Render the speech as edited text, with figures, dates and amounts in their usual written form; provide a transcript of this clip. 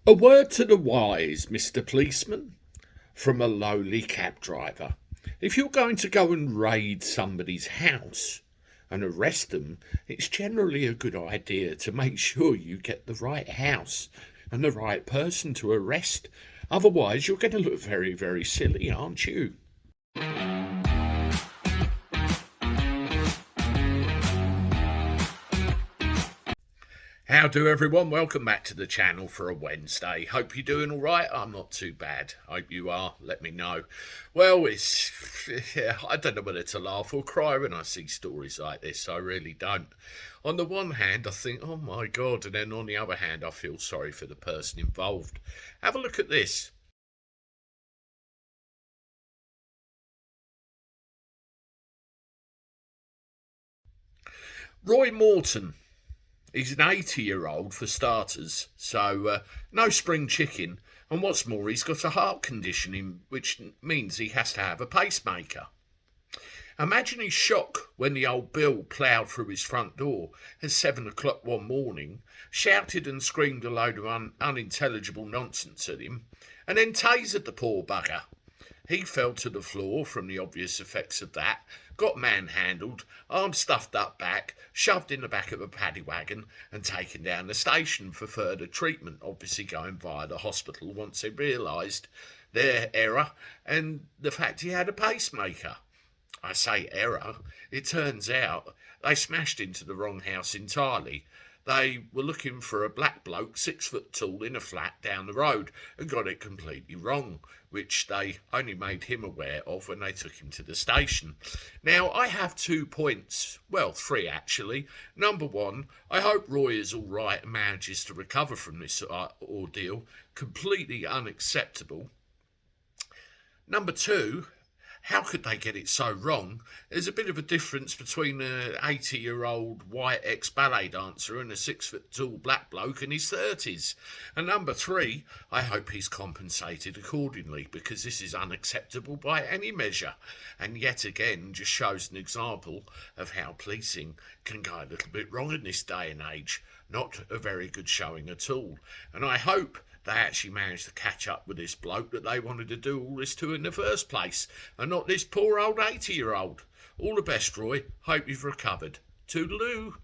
A word to the wise, Mr. Policeman, from a lowly cab driver. If you're going to go and raid somebody's house and arrest them, it's generally a good idea to make sure you get the right house and the right person to arrest. Otherwise, you're going to look very, very silly, aren't you? How do everyone? Welcome back to the channel for a Wednesday. Hope you're doing all right. I'm not too bad. Hope you are. Let me know. Well, I don't know whether to laugh or cry when I see stories like this. I really don't. On the one hand, I think, oh my God, and then on the other hand, I feel sorry for the person involved. Have a look at this. Roy Morton. He's an 80-year-old for starters, so no spring chicken. And what's more, he's got a heart condition, which means he has to have a pacemaker. Imagine his shock when the old Bill ploughed through his front door at 7 o'clock one morning, shouted and screamed a load of unintelligible nonsense at him, and then tasered the poor bugger. He fell to the floor from the obvious effects of that, got manhandled, arm stuffed up back, shoved in the back of a paddy wagon and taken down the station for further treatment, obviously going via the hospital once they realised their error and the fact he had a pacemaker. I say error, it turns out they smashed into the wrong house entirely. They were looking for a black bloke 6 foot tall in a flat down the road and got it completely wrong, which they only made him aware of when they took him to the station. Now, I have 2 points, well, 3 actually. Number one, I hope Roy is all right and manages to recover from this ordeal. Completely unacceptable. Number two, how could they get it so wrong? There's a bit of a difference between an 80-year-old white ex-ballet dancer and a 6 foot tall black bloke in his 30s. And number three, I hope he's compensated accordingly, because this is unacceptable by any measure, and yet again just shows an example of how policing can go a little bit wrong in this day and age. Not a very good showing at all. And I hope they actually managed to catch up with this bloke that they wanted to do all this to in the first place, and not this poor old 80-year-old. All the best, Roy. Hope you've recovered. Toodaloo.